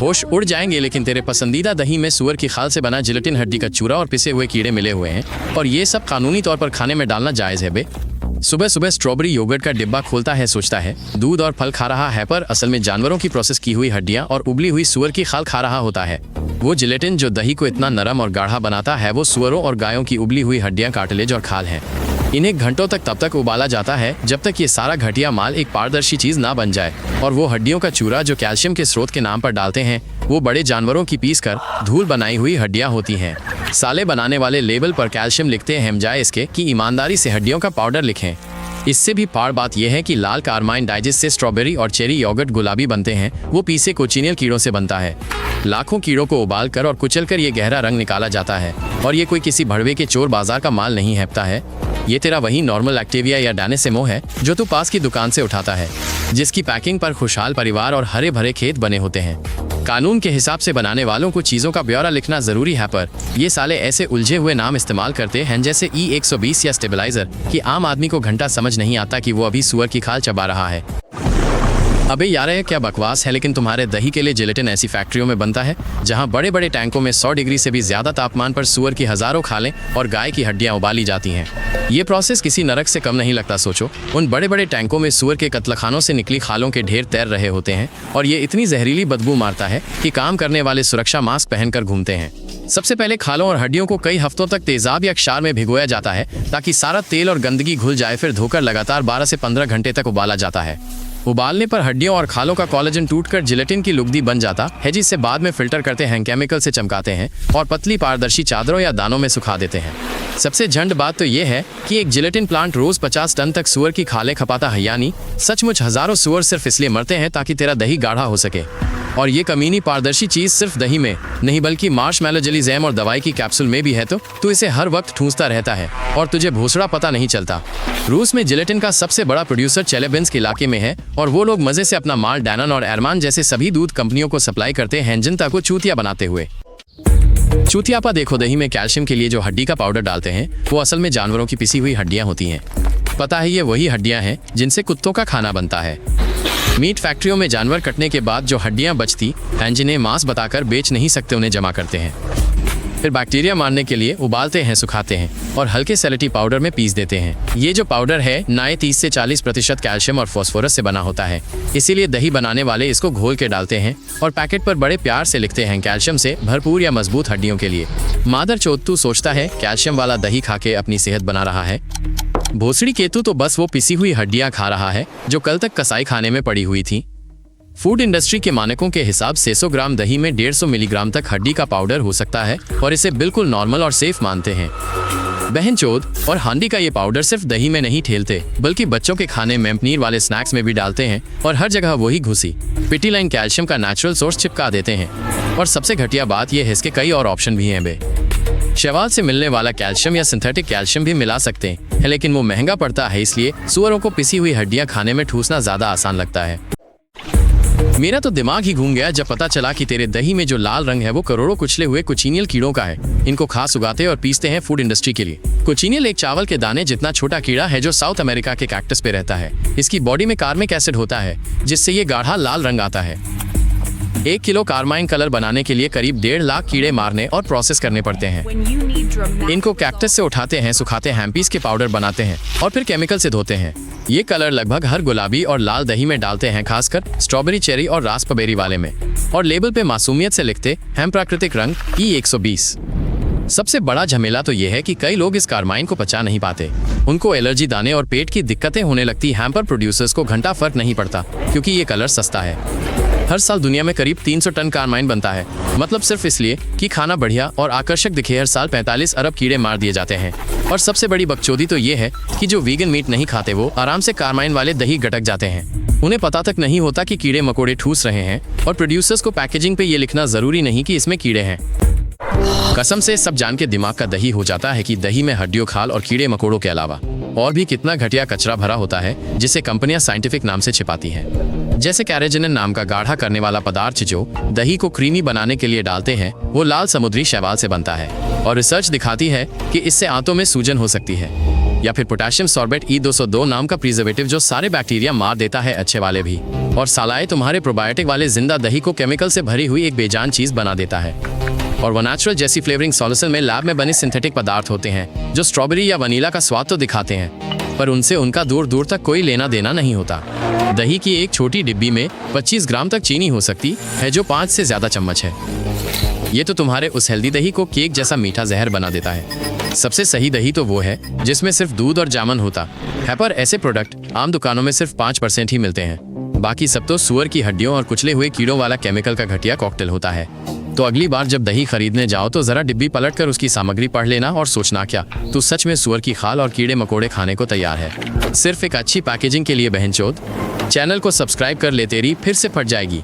होश उड़ जाएंगे, लेकिन तेरे पसंदीदा दही में सुअर की खाल से बना जिलेटिन हड्डी का चूरा और पिसे हुए कीड़े मिले हुए हैं, और ये सब कानूनी तौर पर खाने में डालना जायज़ है बे। सुबह सुबह स्ट्रॉबेरी योगर्ट का डिब्बा खोलता है, सोचता है दूध और फल खा रहा है, पर असल में जानवरों की प्रोसेस की हुई हड्डियां और उबली हुई सुअर की खाल खा रहा होता है। वो जिलेटिन जो दही को इतना नरम और गाढ़ा बनाता है, वो सुअरों और गायों की उबली हुई हड्डियां, कार्टिलेज और खाल है। इन्हें घंटों तक तब तक उबाला जाता है जब तक ये सारा घटिया माल एक पारदर्शी चीज ना बन जाए, और वो हड्डियों का चूरा जो कैल्शियम के स्रोत के नाम पर डालते हैं, वो बड़े जानवरों की पीस कर धूल बनाई हुई हड्डियां होती हैं। साले बनाने वाले लेबल पर कैल्शियम लिखते हैं, बजाय इसके कि ईमानदारी से हड्डियों का पाउडर लिखें। इससे भी पार बात यह है कि लाल कार्माइन डाइजेस्ट से स्ट्रॉबेरी और चेरी योगर्ट गुलाबी बनते हैं, वो पीसे कोचिनियल कीड़ों से बनता है। लाखों कीड़ों को उबाल कर और कुचल कर ये गहरा रंग निकाला जाता है, और ये कोई किसी भड़वे के चोर बाजार का माल नहीं हैपता है। ये तेरा वही नॉर्मल एक्टिविया या डानेसेमो है जो तू पास की दुकान से उठाता है, जिसकी पैकिंग पर खुशहाल परिवार और हरे भरे खेत बने होते हैं। कानून के हिसाब से बनाने वालों को चीज़ों का ब्यौरा लिखना ज़रूरी है, पर ये साले ऐसे उलझे हुए नाम इस्तेमाल करते हैं जैसे E120 या स्टेबलाइजर, कि आम आदमी को घंटा समझ नहीं आता कि वो अभी सुअर की खाल चबा रहा है। अबे यार, ये क्या बकवास है। लेकिन तुम्हारे दही के लिए जिलेटिन ऐसी फैक्ट्रियों में बनता है जहां बड़े बड़े टैंकों में 100 डिग्री से भी ज़्यादा तापमान पर सुअर की हज़ारों खालें और गाय की हड्डियां उबाली जाती हैं। ये प्रोसेस किसी नरक से कम नहीं लगता। सोचो, उन बड़े बड़े टैंकों में सुअर के कत्लखानों से निकली खालों के ढेर तैर रहे होते हैं, और ये इतनी जहरीली बदबू मारता है कि काम करने वाले सुरक्षा मास्क पहनकर घूमते हैं। सबसे पहले खालों और हड्डियों को कई हफ्तों तक तेजाब या क्षार में भिगोया जाता है ताकि सारा तेल और गंदगी घुल जाए। फिर धोकर लगातार 12 से 15 घंटे तक उबाला जाता है। उबालने पर हड्डियों और खालों का कोलेजन टूटकर जिलेटिन की लुगदी बन जाता है, जिसे बाद में फिल्टर करते हैं, केमिकल से चमकाते हैं और पतली पारदर्शी चादरों या दानों में सुखा देते हैं। सबसे झंड बात तो ये है कि एक जिलेटिन प्लांट रोज 50 टन तक सुअर की खालें खपाता है, यानी सचमुच हजारों सुअर सिर्फ इसलिए मरते हैं ताकि तेरा दही गाढ़ा हो सके। और ये कमीनी पारदर्शी चीज सिर्फ दही में नहीं बल्कि मार्शमैलो जेली, जैम और दवाई की कैप्सूल में भी है, तो तू इसे हर वक्त ठूंसता रहता है और तुझे भोसड़ा पता नहीं चलता। रूस में जिलेटिन का सबसे बड़ा प्रोड्यूसर चेलेबिंस्क इलाके में है, और वो लोग मजे से अपना माल डैनन और एरमान जैसे सभी दूध कंपनियों को सप्लाई करते हैं, जनता को चूतिया बनाते हुए। चूतियापा देखो, दही में कैल्शियम के लिए जो हड्डी का पाउडर डालते हैं वो असल में जानवरों की पिसी हुई हड्डियां होती हैं। पता है, ये वही हड्डियां हैं जिनसे कुत्तों का खाना बनता है। मीट फैक्ट्रियों में जानवर कटने के बाद जो हड्डियां बचती हैं, जिन्हें मांस बताकर बेच नहीं सकते, उन्हें जमा करते हैं। फिर बैक्टीरिया मारने के लिए उबालते हैं, सुखाते हैं और हल्के सैलेटी पाउडर में पीस देते हैं। ये जो पाउडर है नए 30 से 40% कैल्शियम और फास्फोरस से बना होता है, इसीलिए दही बनाने वाले इसको घोल के डालते हैं और पैकेट पर बड़े प्यार से लिखते हैं, कैल्शियम से भरपूर या मजबूत हड्डियों के लिए। मादर चोद सोचता है कैल्शियम वाला दही खा के अपनी सेहत बना रहा है। भोसड़ी केतु तो बस वो पिसी हुई हड्डियां खा रहा है जो कल तक कसाई खाने में पड़ी हुई थी। फूड इंडस्ट्री के मानकों के हिसाब से 100 ग्राम दही में 150 मिलीग्राम तक हड्डी का पाउडर हो सकता है, और इसे बिल्कुल नॉर्मल और सेफ मानते हैं। बहन चोद और हांडी का ये पाउडर सिर्फ दही में नहीं ठेलते, बल्कि बच्चों के खाने में, पनीर वाले स्नैक्स में भी डालते हैं, और हर जगह वही घुसी पिटीलाइन कैल्शियम का नेचुरल सोर्स चिपका देते हैं। और सबसे घटिया बात यह है, इसके कई और ऑप्शन भी हैं बे। शैवाल से मिलने वाला कैल्शियम या सिंथेटिक कैल्शियम भी मिला सकते हैं, लेकिन वो महंगा पड़ता है, इसलिए सुअरों को पिसी हुई हड्डियां खाने में ठूसना ज्यादा आसान लगता है। मेरा तो दिमाग ही घूम गया जब पता चला कि तेरे दही में जो लाल रंग है वो करोड़ों कुचले हुए कोचिनियल कीड़ों का है। इनको खास उगाते और पीसते हैं फूड इंडस्ट्री के लिए। कोचिनियल एक चावल के दाने जितना छोटा कीड़ा है जो साउथ अमेरिका के कैक्टस पे रहता है। इसकी बॉडी में कार्मिक एसिड होता है, जिससे ये गाढ़ा लाल रंग आता है। 1 किलो कार्माइन कलर बनाने के लिए करीब 1.5 लाख कीड़े मारने और प्रोसेस करने पड़ते हैं। इनको कैक्टस से उठाते हैं, सुखाते हैं, पीस के पाउडर बनाते हैं और फिर केमिकल से धोते हैं। ये कलर लगभग हर गुलाबी और लाल दही में डालते हैं, खासकर स्ट्रॉबेरी, चेरी और रास्पबेरी वाले में, और लेबल पे मासूमियत से लिखते हैं प्राकृतिक रंग E120। सबसे बड़ा झमेला तो ये है कि कई लोग इस कार्माइन को पचा नहीं पाते। उनको एलर्जी, दाने और पेट की दिक्कतें होने लगती हैं, पर प्रोड्यूसर्स को घंटा फर्क नहीं पड़ता क्योंकि ये कलर सस्ता है। हर साल दुनिया में करीब 300 टन कार्माइन बनता है, मतलब सिर्फ इसलिए कि खाना बढ़िया और आकर्षक दिखे। हर साल 45 अरब कीड़े मार दिए जाते हैं। और सबसे बड़ी बकचोदी तो ये है कि जो वीगन मीट नहीं खाते वो आराम से कार्माइन वाले दही गटक जाते हैं। उन्हें पता तक नहीं होता कि कीड़े मकोड़े ठूस रहे हैं, और प्रोड्यूसर्स को पैकेजिंग पे ये लिखना जरूरी नहीं कि इसमें कीड़े हैं। कसम से सब जान के दिमाग का दही हो जाता है कि दही में हड्डियों, खाल और कीड़े मकोड़ों के अलावा और भी कितना घटिया कचरा भरा होता है, जिसे कंपनियां साइंटिफिक नाम से छिपाती हैं। जैसे कैरेजिनिन नाम का गाढ़ा करने वाला पदार्थ जो दही को क्रीमी बनाने के लिए डालते हैं, वो लाल समुद्री शैवाल से बनता है, और रिसर्च दिखाती है कि इससे आंतों में सूजन हो सकती है। या फिर पोटेशियम सॉर्बेट E202 नाम का प्रिजर्वेटिव जो सारे बैक्टीरिया मार देता है, अच्छे वाले भी। और सालाए तुम्हारे प्रोबायोटिक वाले जिंदा दही को केमिकल से भरी हुई एक बेजान चीज बना देता है। और वो नेचुरल जैसी फ्लेवरिंग सॉल्यूशन में लैब में बने सिंथेटिक पदार्थ होते हैं जो स्ट्रॉबेरी या वनीला का स्वाद तो दिखाते हैं, पर उनसे उनका दूर दूर तक कोई लेना देना नहीं होता। दही की एक छोटी डिब्बी में 25 ग्राम तक चीनी हो सकती है, जो 5 से ज्यादा चम्मच है। ये तो तुम्हारे उस हेल्दी दही को केक जैसा मीठा जहर बना देता है। सबसे सही दही तो वो है जिसमें सिर्फ दूध और जामन होता है, पर ऐसे प्रोडक्ट आम दुकानों में सिर्फ 5% ही मिलते हैं। बाकी सब तो सुअर की हड्डियों और कुचले हुए कीड़ों वाला केमिकल का घटिया कॉकटेल होता है। तो अगली बार जब दही खरीदने जाओ तो जरा डिब्बी पलटकर उसकी सामग्री पढ़ लेना और सोचना, क्या तू सच में सुअर की खाल और कीड़े मकोड़े खाने को तैयार है? सिर्फ एक अच्छी पैकेजिंग के लिए बहनचोद। चैनल को सब्सक्राइब कर ले, तेरी फिर से फट जाएगी।